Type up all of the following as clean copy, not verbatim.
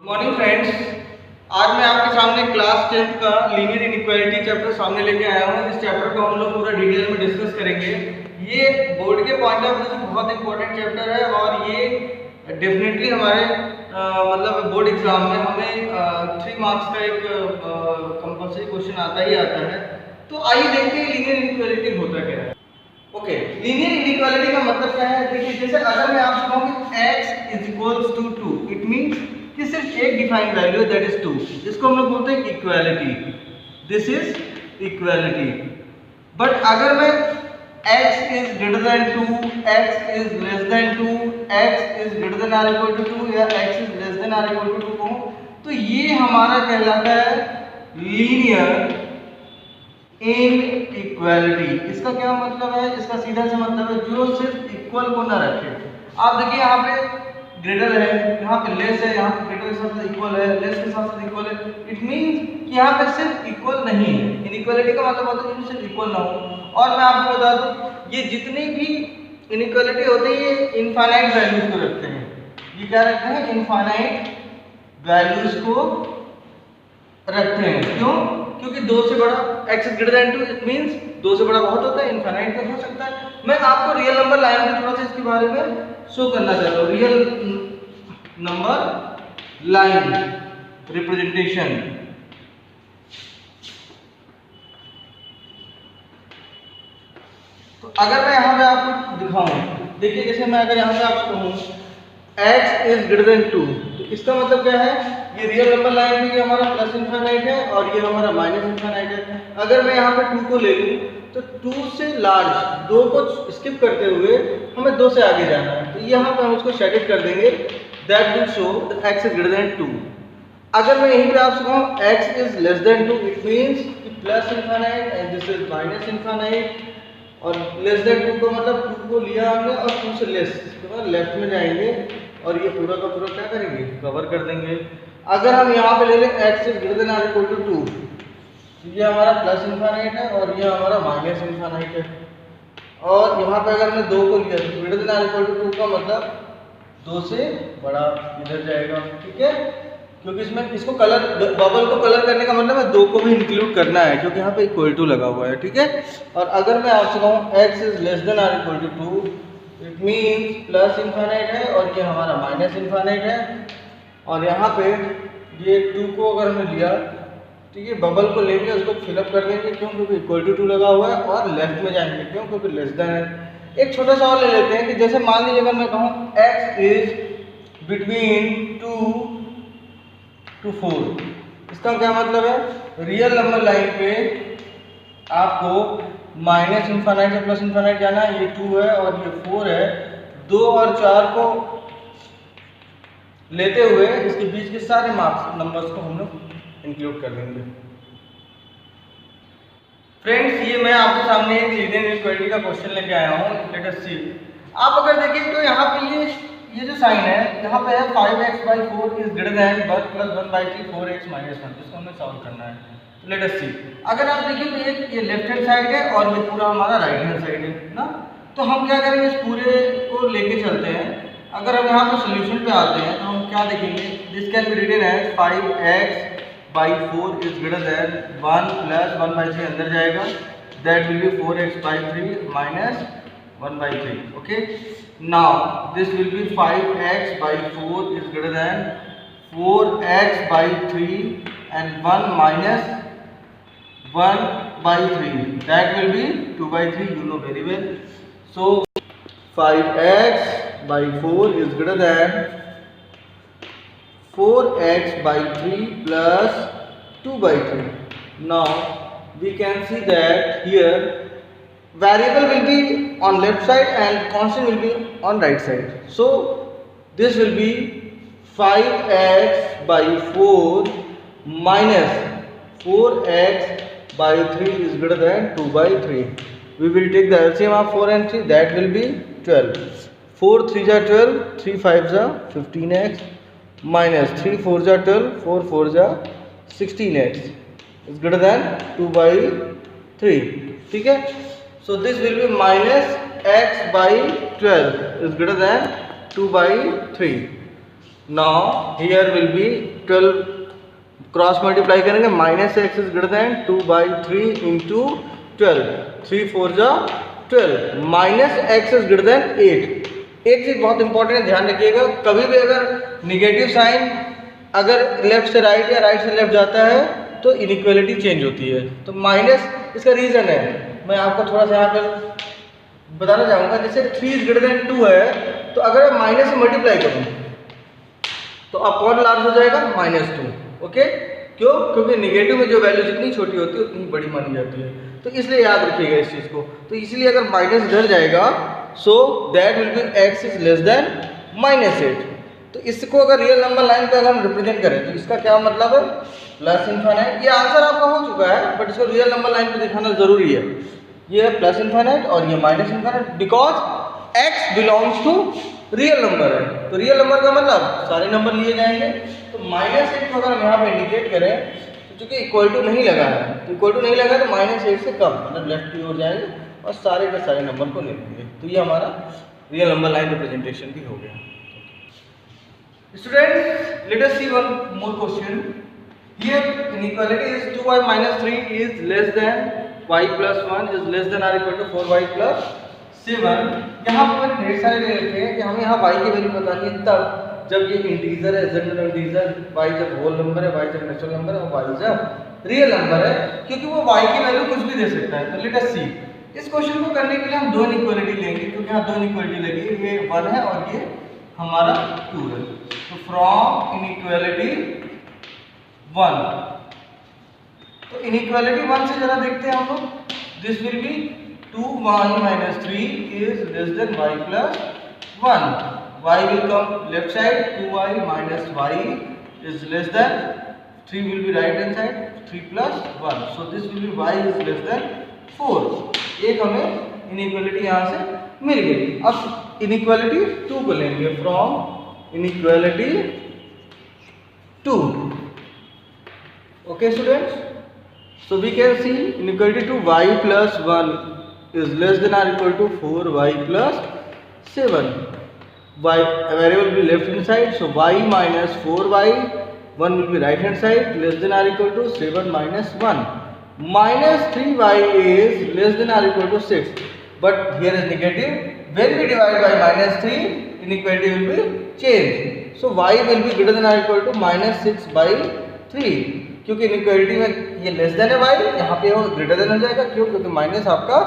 Morning friends, आज मैं आपके सामने क्लास 10th का लीनियर इनइक्वालिटी चैप्टर सामने लेके आया हूँ। इस चैप्टर को हम लोग पूरा डिटेल में डिस्कस करेंगे। ये बोर्ड के पॉइंट ऑफ व्यू से बहुत इंपॉर्टेंट चैप्टर है और ये डेफिनेटली हमारे मतलब बोर्ड एग्जाम में हमें 3 मार्क्स का एक कंपल्सरी क्वेश्चन आता ही आता है। तो आइए देखते हैं लीनियर इनइक्वालिटी होता क्या है। ओके, लीनियर इनइक्वालिटी का मतलब क्या है? देखिए, जैसे अगर मैं आपसे कहूँ कि x is equals to 2, it means कि सिर्फ एक डिफाइंड वैल्यू है, दैट इज 2। इसको हम लोग बोलते हैं equality. This is equality. But अगर मैं x is greater than 2, x is less than 2, x is greater than or equal to 2 या x is less than or equal to 2 कहूँ, तो ये हमारा कहलाता है लीनियर इनइक्वालिटी। इसका क्या मतलब है? इसका सीधा सा मतलब है जो सिर्फ इक्वल को ना रखे। आप देखिए, यहाँ पे ग्रेटर है, यहाँ पे लेस है, यहाँ पे ग्रेटर के साथ इक्वल है, लेस के साथ इक्वल है। इट मींस कि यहाँ पे सिर्फ इक्वल नहीं है। इनइक्वालिटी का मतलब होता है कि सिर्फ इक्वल ना हो। और मैं आपको बता दूं, ये जितनी भी इनइक्वालिटी होती है ये इनफाइनाइट वैल्यूज को रखते हैं। ये क्या रखते हैं? इनफाइनाइट वैल्यूज को रखते हैं। क्यों? क्योंकि 2 से बड़ा x is greater than 2, it means 2 से बड़ा बहुत होता है, इनफाइनाइट तक हो सकता है। मैं आपको रियल नंबर लाइन में थोड़ा सा इसके बारे में शो करना चाहता हूँ। Real number line representation. तो अगर मैं यहाँ पे आपको दिखाऊं, देखिए जैसे मैं अगर यहाँ पे आपको कहूँ x इज ग्रेटर देन 2, तो इसका मतलब क्या है? ये रियल नंबर लाइन में ये हमारा प्लस इनफाइनाइट है और ये हमारा माइनस इनफाइनाइट है। अगर मैं यहाँ पे 2 को ले लूँ तो 2 से लार्ज 2 को स्किप करते हुए हमें 2 से आगे जाना है। तो यहाँ पे हम उसको शेडेड कर देंगे, that will show x is greater than 2। अगर मैं यहीं पे आपसे कहूँ x is less than 2, it means कि plus infinite and this is minus infinite. और लेस देन 2 का मतलब 2 को लिया हमने और 2 से लेस, इसके बाद लेफ्ट में जाएंगे और ये पूरा का पूरा क्या करेंगे? कवर कर देंगे। अगर हम यहाँ पे ले लें x is greater than or equal to 2, तो ये हमारा प्लस इनफाइनाइट है और ये हमारा माइनस इनफाइनाइट है। और यहाँ पे अगर हमने 2 को लिया तो greater than or equal to 2 का मतलब 2 से बड़ा इधर जाएगा। ठीक है, क्योंकि इसमें इसको कलर, बबल को कलर करने का मतलब है 2 को भी इंक्लूड करना है, क्योंकि यहाँ पे इक्वल टू लगा हुआ है। ठीक है, और अगर मैं आपसे कहूँ x is less than or equal to 2, it means plus infinite है और ये हमारा माइनस इनफाइनाइट है। और यहाँ पे ये 2 को अगर हमने लिया तो ये बबल को लेंगे, उसको फिलअप कर देंगे। क्यों? क्योंकि इक्वल टू 2 लगा हुआ है। और लेफ्ट में जाएंगे, क्यों? क्योंकि लेस देन है। एक छोटा सा और ले लेते हैं कि जैसे मान लीजिए अगर मैं कहूँ x इज बिटवीन 2 to 4, इसका क्या मतलब है? रियल नंबर लाइन पे आपको माइनस इनफाइनाइट से प्लस इनफाइनाइट जाना है। ये 2 है और ये 4 है। 2 और 4 को लेते हुए इसके बीच के सारे मार्क्स नंबर्स को हम लोग इंक्लूड कर देंगे। फ्रेंड्स, ये मैं आपके सामने एक लीनियर इनइक्वालिटी का क्वेश्चन लेके आया हूँ। लेट अस सी। आप अगर देखें तो यहाँ पे ये जो साइन है, यहाँ पे है 5x/4 is greater than 1 + 1/3 4x - 1, जिसको हमें सॉल्व करना है। लेट अस सी। अगर आप देखिए तो एक ये लेफ्ट हैंड साइड है और ये पूरा हमारा राइट हैंड साइड है ना। तो हम क्या करेंगे? इस पूरे को लेके चलते हैं। अगर हम यहाँ पे सोल्यूशन पे आते हैं तो हम क्या देखेंगे? This can be written as 5x/4 is greater than 1 + 1/3 अंदर जाएगा, that will be 4x/3 - 1/3। Okay, now this will be 5x/4 is greater than 4x/3 and 1 minus 1/3, that will be 2/3, you know very well. So 5x/4 is greater than 4x/3 plus 2/3. Now we can see that here variable will be on left side and constant will be on right side. So this will be 5x/4 minus 4x/3 is greater than 2/3. We will take the LCM of 4 and 3, that will be 12. 4 3s are 12, 3 5s are 15x minus 3 4s are 12, 4 4s are 16x is greater than 2/3. ठीक है, so this will be minus x/12 is greater than 2/3. Now here will be 12 cross multiply करेंगे, minus x is greater than 2/3 into 12, 3 4 जा 12, minus x is greater than 8। एक चीज़ बहुत important है, ध्यान रखिएगा, कभी भी अगर निगेटिव साइन अगर लेफ्ट से राइट या राइट से लेफ्ट जाता है तो इनइक्वालिटी चेंज होती है। तो माइनस, इसका रीज़न है, मैं आपको थोड़ा सा यहाँ पर बताना चाहूँगा। जैसे 3 इज ग्रेटर देन 2 है, तो अगर मैं माइनस से मल्टीप्लाई करूँ तो अपॉन लार्ज हो जाएगा -2। ओके, क्यों? क्योंकि निगेटिव में जो वैल्यू जितनी छोटी होती है उतनी बड़ी मानी जाती है। तो इसलिए याद रखिएगा इस चीज़ को। तो इसलिए अगर माइनस इधर जाएगा so that will B x is less then -8। तो इसको अगर रियल नंबर लाइन पे अगर हम रिप्रेजेंट करें तो इसका क्या मतलब है? Plus infinite. ये आंसर आपका हो चुका है, बट इसको रियल नंबर लाइन पे दिखाना जरूरी है। ये है प्लस इनफाइनाइट और ये minus infinite, because x belongs to real number है। तो रियल नंबर का मतलब सारे नंबर लिए जाएंगे। तो -8 को अगर हम यहाँ पे इंडिकेट करें तो चूंकि इक्वल टू नहीं लगा है, तो इक्वल टू नहीं लगा है तो -8 से कम मतलब लेफ्ट की ओर जाएंगे और सारे के सारे नंबर को ले लेंगे। तो ये हमारा रियल नंबर लाइन रिप्रेजेंटेशन भी हो गया। Students, let us see one more question. Here inequality is 2y minus 3 is less than y plus 1 is less than or equal to 4y plus 7। यहाँ पर ढेर सारे ले रखे हैं कि हमें यहाँ y की वैल्यू बतानी है तब जब ये इंटीजर है, z इंटीजर, y जब होल नंबर है, y जब नेचुरल नंबर है और y जब रियल नंबर है, क्योंकि वो y की वैल्यू कुछ भी दे सकता है। तो लेट अस सी, इस क्वेश्चन को करने के लिए हम दो इनइक्वालिटी लेंगे, क्योंकि यहाँ दो इनइक्वालिटी लगी, ये 1 है और ये हमारा 2 है। तो फ्रॉम इनइक्वालिटी 1, तो इनइक्वालिटी 1 से जरा देखते हैं हम लोग। This will be 2y minus 3 is less than y plus 1. y will come left side, 2y minus y is less than 3 will be right hand side, 3 plus 1. So this will be y is less than 4. एक हमें inequality यहाँ से मिल गई। अब inequality 2 को लेंगे, from inequality 2। Okay students, so we can see inequality 2 y plus 1 is less than or equal to 4y plus 7. Y variable will be left hand side, so y minus 4y, 1 will be right hand side, less than or equal to 7 minus 1. Minus 3y is less than or equal to 6, but here is negative. When we divide by minus 3, inequality will be changed. So y will be greater than or equal to minus 6 by 3. क्योंकि inequality में ये less than है y, यहाँ पे वो greater than हो जाएगा। क्यों? क्योंकि माइनस आपका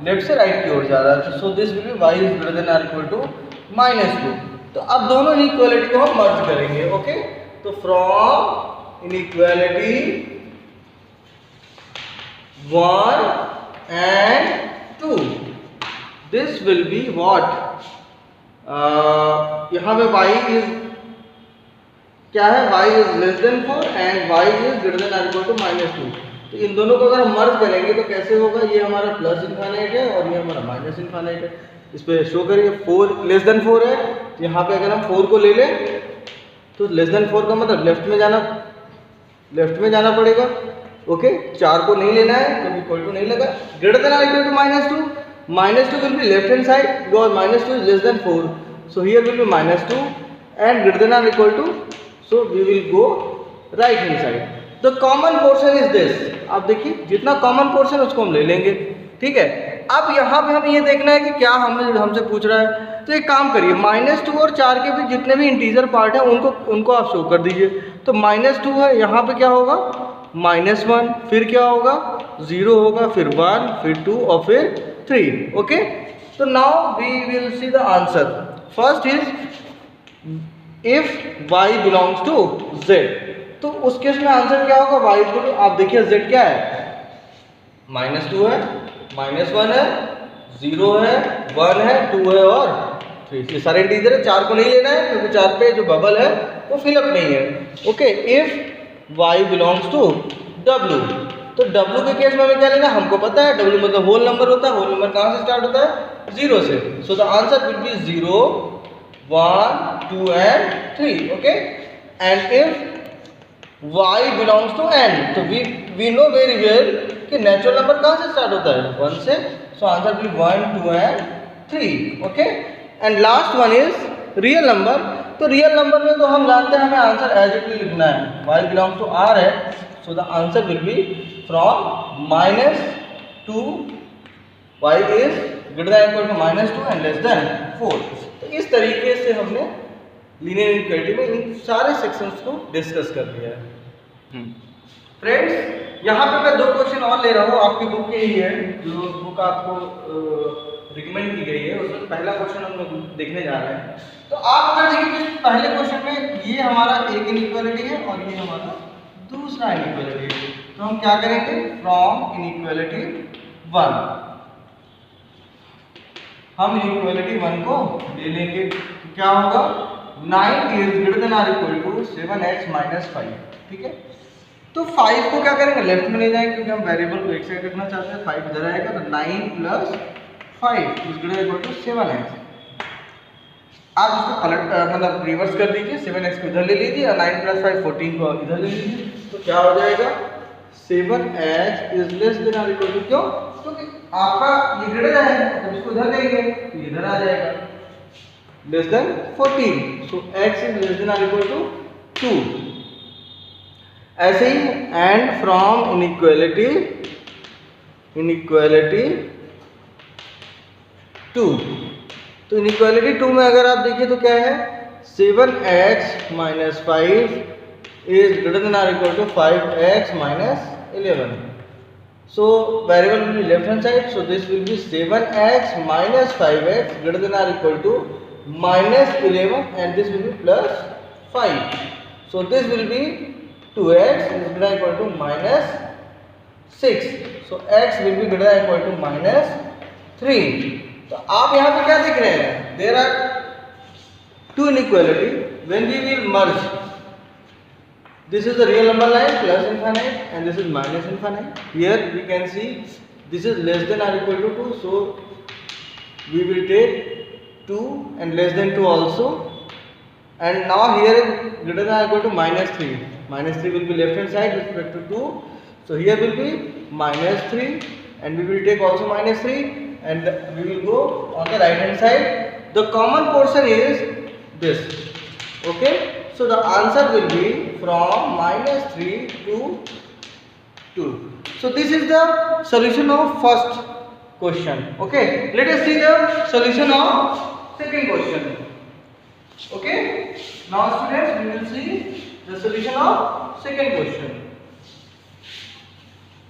लेफ्ट से राइट की ओर जा रहा है। So this will be y is greater than और इक्वल टू -2। तो अब दोनों इनइक्वालिटी को हम मर्ज करेंगे। ओके, तो from inequality 1 and 2 this will be what, यहाँ पे y इज क्या है, y is less than 4 and y is greater than और इक्वल टू -2। तो इन दोनों को अगर हम मर्ज करेंगे तो कैसे होगा? ये हमारा प्लस इनफाइनाइट है और ये हमारा माइनस इनफाइनाइट है। इस पे शो करिए 4 लेस देन 4 है, तो यहाँ पे अगर हम 4 को ले लें तो लेस देन 4 का मतलब लेफ्ट में जाना पड़ेगा। ओके, 4 को नहीं लेना है क्योंकि इक्वल टू नहीं लगा। ग्रेटर देन और equal to -2 will be left hand side because -2 is less than 4, so here will be -2 and greater than और equal to, so we will go right hand side. The common portion is this. आप देखिए जितना common portion उसको हम ले लेंगे। ठीक है, अब यहाँ पे हमें ये देखना है कि क्या हमसे पूछ रहा है। तो एक काम करिए, -2 और 4 के बीच जितने भी इंटीजर पार्ट हैं उनको आप शो कर दीजिए। तो -2 है, यहाँ पे क्या होगा -1, फिर क्या होगा 0 होगा, फिर 1, फिर 2 और फिर 3। ओके, तो now we will see the answer. First is if y belongs to z, तो उस केस में आंसर क्या होगा? y इक्वल टू, आप देखिए z क्या है, -2 है, -1 है, 0 है, 1 है, 2 है और 3। ये सारे इंटीजर है। 4 को नहीं लेना है क्योंकि 4 पे जो बबल है वो फिलअप नहीं है। Okay, if y belongs to w, तो w के केस में हमें क्या लेना? हमको पता है w मतलब होल नंबर होता है। होल नंबर कहाँ से स्टार्ट होता है? 0 से। So the answer will be 0, 1, 2 and 3। Okay, and if y belongs to n, तो वी नो वेरी वेल कि नेचुरल नंबर कहाँ से स्टार्ट होता है? 1 से। So answer will 1, 2 and 3। Okay, and last one is real number. तो real number में तो हम जानते हैं हमें आंसर एज इट इज लिखना है, y बिलोंग्स टू r है, so the answer will be from -2 y is greater than equal to -2 and less than 4। तो इस तरीके से हमने लीनियर इनइक्वालिटी में इन सारे सेक्शंस को डिस्कस कर लिया है। फ्रेंड्स यहाँ पे मैं 2 क्वेश्चन और ले रहा हूँ, आपकी बुक के ही है, जो बुक आपको रिकमेंड की गई है, उसमें पहला क्वेश्चन हम लोग देखने जा रहे हैं। तो आप अगर देखिए कि पहले क्वेश्चन में ये हमारा एक इनइक्वालिटी है और ये हमारा दूसरा इनइक्वालिटी है, तो हम क्या करेंगे, फ्रॉम इनइक्वालिटी 1 हम इनइक्वालिटी 1 को ले लेंगे। तो क्या होगा, 9 is greater than or equal to 7x - 5। ठीक है, तो 5 को क्या करेंगे, लेफ्ट में ले जाएंगे क्योंकि हम वेरिएबल को एक साइड रखना चाहते हैं। 5 इधर आएगा तो 9 + 5 is greater equal to 7x। आप इसको पलट मतलब रिवर्स कर दीजिए, 7x को इधर ले लीजिए और 9 + 5 14 को इधर ले लीजिए, तो क्या हो जाएगा, 7x is less than or equal to, क्यों, क्योंकि आपका ये ग्रेटर है, तो इसको इधर लेंगे तो इधर आ जाएगा less than 14, so x is less than or equal to 2। ऐसे ही एंड फ्रॉम इनइक्वालिटी 2, तो इनइक्वालिटी 2 में अगर आप देखिए तो क्या है, 7x - 5 is greater than or equal to 5x - 11। So variable will be left hand side, so this will be 7x - 5x greater than or equal to -11 and this will be +5. So this will be 2x is greater than or equal to -6. So x will be greater than or equal to -3. तो आप यहाँ पे क्या देख रहे हैं, there are two inequality, when we will merge, this is the real number line plus infinite and this is minus infinite. Here we can see this is less than or equal to 2, so we will take 2 and less than 2 also, and now here is greater than or equal to -3. -3 will be left hand side with respect to 2, so here will be -3 and we will take also -3 and we will go on the right hand side. The common portion is this, okay. So the answer will be from -3 to 2. So this is the solution of first question. Okay, let us see the solution of second question. Okay, now students, we will see the solution of second question.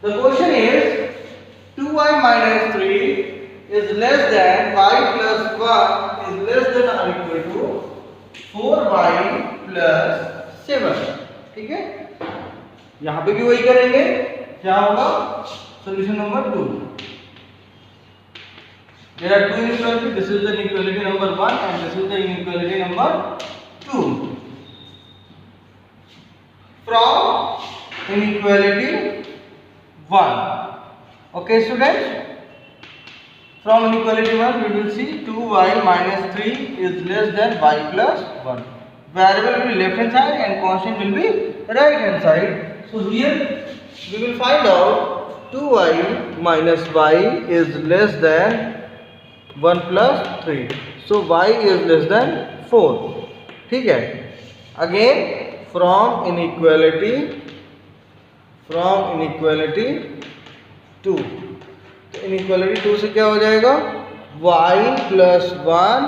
The question is 2y - 3 is less than y + 1 is less than or equal to 4y + 7। ठीक है, यहां पे भी वही करेंगे, क्या होगा, solution number 2। There are two inequality, this is the inequality number 1 and this is the inequality number 2. From inequality 1, okay students, from inequality 1 we will see 2y - 3 is less than y + 1. Variable will be left hand side and constant will be right hand side. So here we will find out 2y - y is less than 1 + 3. So y is less than 4. ठीक है, again from inequality 2, तो inequality 2 से क्या हो जाएगा, y + 1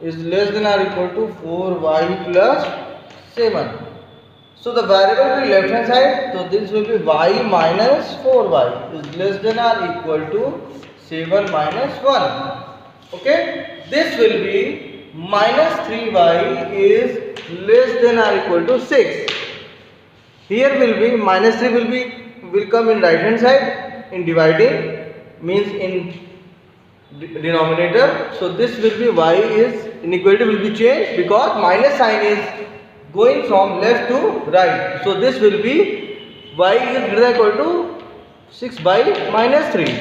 is less than or equal to 4y + 7. So the variable will be left hand side, so this will be y - 4y is less than or equal to 7 - 1. Okay, this will be -3y is less than or equal to 6. Here will be -3 will come in right hand side in dividing, means in denominator. So this will be y is inequality will be changed because minus sign is going from left to right. So this will be y is greater than or equal to 6 by -3.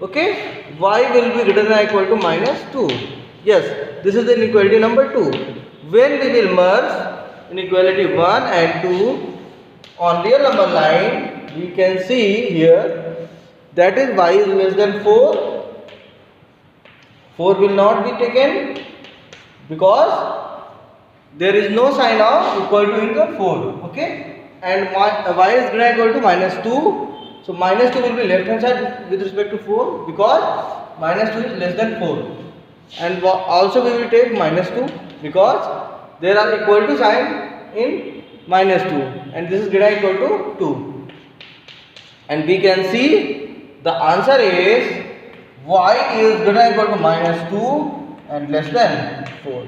Okay, y will be greater than or equal to -2. Yes, this is the inequality number 2. When we will merge inequality 1 and 2 on real number line, we can see here that is y is less than 4. 4 will not be taken because there is no sign of equal to in the 4, okay, and y is greater than equal to -2, so -2 will be left hand side with respect to 4 because -2 is less than 4, and also we will take -2 because there are equal to sign in -2 and this is greater than equal to 2, and we can see the answer is y is greater than equal to -2 and less than 4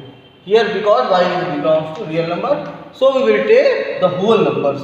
here because y belongs to real number, so we will take the whole numbers.